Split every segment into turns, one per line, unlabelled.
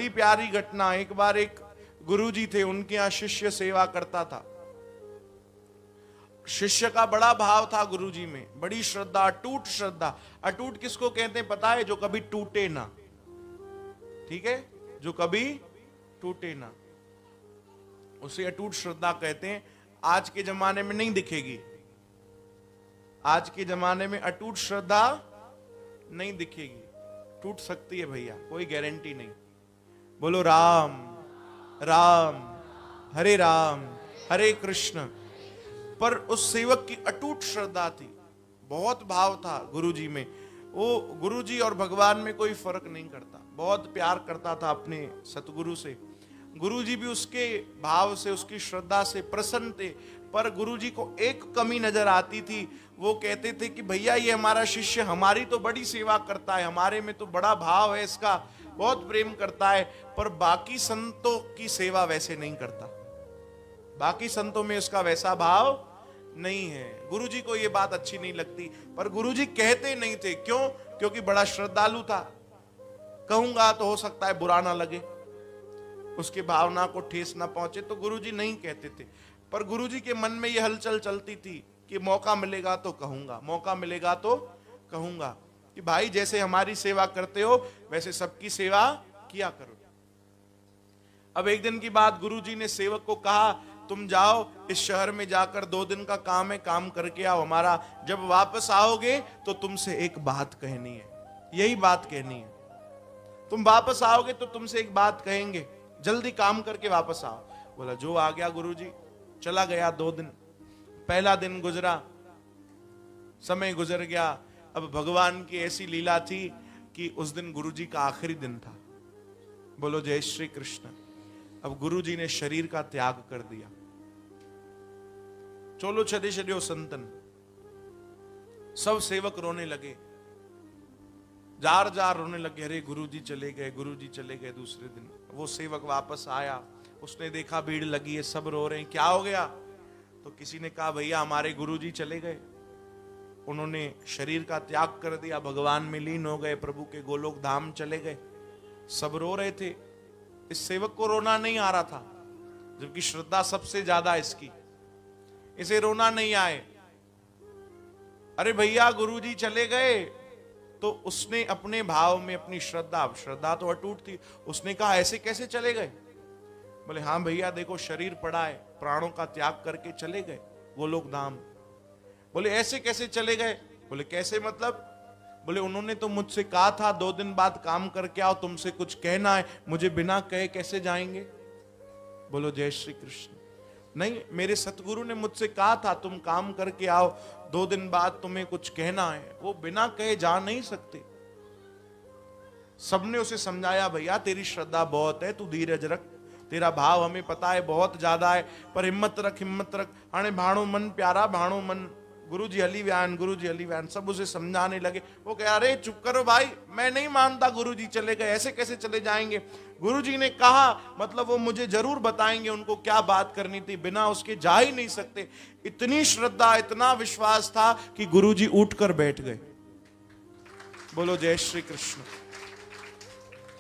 बड़ी प्यारी घटना, एक बार एक गुरुजी थे, उनके यहाँ शिष्य सेवा करता था। शिष्य का बड़ा भाव था गुरुजी में, बड़ी श्रद्धा, अटूट श्रद्धा। अटूट किसको कहते हैं पता है? जो कभी टूटे ना, ठीक है, जो कभी टूटे ना, उसे अटूट श्रद्धा कहते हैं। आज के जमाने में नहीं दिखेगी, आज के जमाने में अटूट श्रद्धा नहीं दिखेगी। टूट सकती है भैया, कोई गारंटी नहीं। बोलो राम राम, हरे कृष्ण। पर उस सेवक की अटूट श्रद्धा थी, बहुत भाव था गुरुजी में। वो गुरुजी और भगवान में कोई फर्क नहीं करता, बहुत प्यार करता था अपने सतगुरु से। गुरुजी भी उसके भाव से, उसकी श्रद्धा से प्रसन्न थे। पर गुरुजी को एक कमी नजर आती थी। वो कहते थे कि भैया ये हमारा शिष्य हमारी तो बड़ी सेवा करता है, हमारे में तो बड़ा भाव है इसका, बहुत प्रेम करता है, पर बाकी संतों की सेवा वैसे नहीं करता, बाकी संतों में उसका वैसा भाव नहीं है। गुरुजी को ये बात अच्छी नहीं लगती, पर गुरुजी कहते नहीं थे। क्यों? क्योंकि बड़ा श्रद्धालु था। कहूंगा तो हो सकता है बुरा ना लगे, उसकी भावना को ठेस ना पहुंचे, तो गुरुजी नहीं कहते थे। पर गुरुजी के मन में ये हलचल चलती थी कि मौका मिलेगा तो कहूंगा, मौका मिलेगा तो कहूंगा कि भाई जैसे हमारी सेवा करते हो वैसे सबकी सेवा किया करो। अब एक दिन की बात, गुरुजी ने सेवक को कहा तुम जाओ इस शहर में जाकर 2 दिन का काम है, काम करके आओ हमारा, जब वापस आओगे तो तुमसे एक बात कहनी है, यही बात कहनी है। तुम वापस आओगे तो तुमसे एक बात कहेंगे, जल्दी काम करके वापस आओ। बोला जो आ गया गुरुजी। चला गया 2 दिन, पहला दिन गुजरा, समय गुजर गया। अब भगवान की ऐसी लीला थी कि उस दिन गुरुजी का आखिरी दिन था। बोलो जय श्री कृष्ण। अब गुरुजी ने शरीर का त्याग कर दिया। चलो छदे छड़ियो संतन, सब सेवक रोने लगे, जार जार रोने लगे, अरे गुरुजी चले गए, गुरुजी चले गए। दूसरे दिन वो सेवक वापस आया, उसने देखा भीड़ लगी है, सब रो रहे हैं, क्या हो गया? तो किसी ने कहा भैया हमारे गुरुजी चले गए, उन्होंने शरीर का त्याग कर दिया, भगवान में लीन हो गए, प्रभु के गोलोक धाम चले गए। सब रो रहे थे। इस सेवक को रोना नहीं आ रहा था, जबकि श्रद्धा सबसे ज्यादा इसकी, इसे रोना नहीं आए। अरे भैया गुरुजी चले गए, तो उसने अपने भाव में अपनी श्रद्धा तो अटूट थी, उसने कहा ऐसे कैसे चले गए? बोले हाँ भैया देखो शरीर पड़ा है, प्राणों का त्याग करके चले गए गोलोक धाम। बोले ऐसे कैसे चले गए? बोले कैसे मतलब? बोले उन्होंने तो मुझसे कहा था 2 दिन बाद काम करके आओ, तुमसे कुछ कहना है, मुझे बिना कहे कैसे जाएंगे? बोलो जय श्री कृष्ण। नहीं, मेरे सतगुरु ने मुझसे कहा था तुम काम करके आओ, 2 दिन बाद तुम्हें कुछ कहना है, वो बिना कहे जा नहीं सकते। सबने उसे समझाया भैया तेरी श्रद्धा बहुत है, तू धीरज रख, तेरा भाव हमें पता है बहुत ज्यादा है, पर हिम्मत रख, हिम्मत रख। हाणे भाणो मन प्यारा, भाणो मन, गुरुजी हली व्यान, गुरुजी हली व्यान। सब उसे समझाने लगे। वो कह अरे चुप करो भाई, मैं नहीं मानता गुरुजी चले गए, ऐसे कैसे चले जाएंगे? गुरुजी ने कहा मतलब वो मुझे जरूर बताएंगे उनको क्या बात करनी थी, बिना उसके जा ही नहीं सकते। इतनी श्रद्धा, इतना विश्वास था कि गुरुजी उठकर बैठ गए। बोलो जय श्री कृष्ण।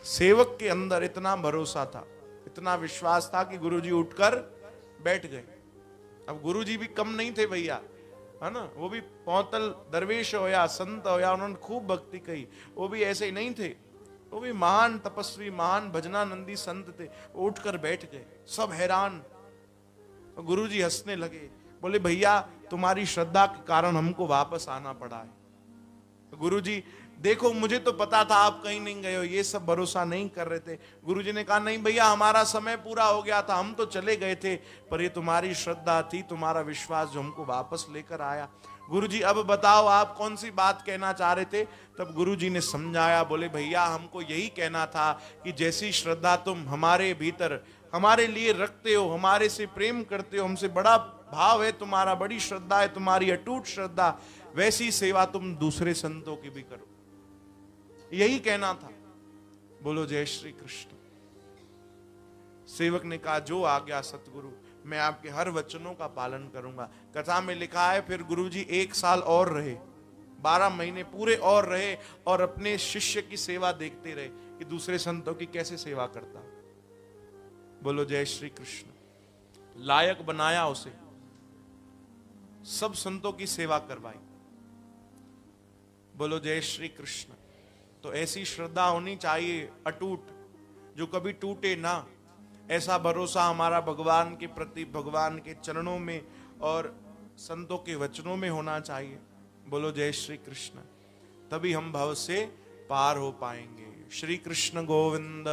सेवक के अंदर इतना भरोसा था, इतना विश्वास था कि गुरुजी उठकर बैठ गए। अब गुरुजी भी कम नहीं थे भैया, है ना, वो भी पौतल दरवेश होया, संत होया, उन्होंने खूब भक्ति कही, वो भी ऐसे ही नहीं थे, वो भी महान तपस्वी, महान भजनानंदी संत थे। वो उठकर बैठ गए, सब हैरान। गुरुजी हंसने लगे, बोले भैया तुम्हारी श्रद्धा के कारण हमको वापस आना पड़ा है। गुरुजी देखो मुझे तो पता था आप कहीं नहीं गए हो, ये सब भरोसा नहीं कर रहे थे। गुरुजी ने कहा नहीं भैया हमारा समय पूरा हो गया था, हम तो चले गए थे, पर ये तुम्हारी श्रद्धा थी, तुम्हारा विश्वास जो हमको वापस लेकर आया। गुरुजी अब बताओ आप कौन सी बात कहना चाह रहे थे? तब गुरुजी ने समझाया, बोले भैया हमको यही कहना था कि जैसी श्रद्धा तुम हमारे भीतर हमारे लिए रखते हो, हमारे से प्रेम करते हो, हमसे बड़ा भाव है तुम्हारा, बड़ी श्रद्धा है तुम्हारी, अटूट श्रद्धा, वैसी सेवा तुम दूसरे संतों की भी करो, यही कहना था। बोलो जय श्री कृष्ण। सेवक ने कहा जो आ गया सतगुरु, मैं आपके हर वचनों का पालन करूंगा। कथा में लिखा है फिर गुरुजी 1 साल और रहे, 12 महीने पूरे और रहे और अपने शिष्य की सेवा देखते रहे। कि दूसरे संतों की कैसे सेवा करता। बोलो जय श्री कृष्ण। लायक बनाया उसे, सब संतों की सेवा करवाई। बोलो जय श्री कृष्ण। तो ऐसी श्रद्धा होनी चाहिए अटूट, जो कभी टूटे ना। ऐसा भरोसा हमारा भगवान के प्रति, भगवान के चरणों में और संतों के वचनों में होना चाहिए। बोलो जय श्री कृष्ण। तभी हम भव से पार हो पाएंगे। श्री कृष्ण गोविंद।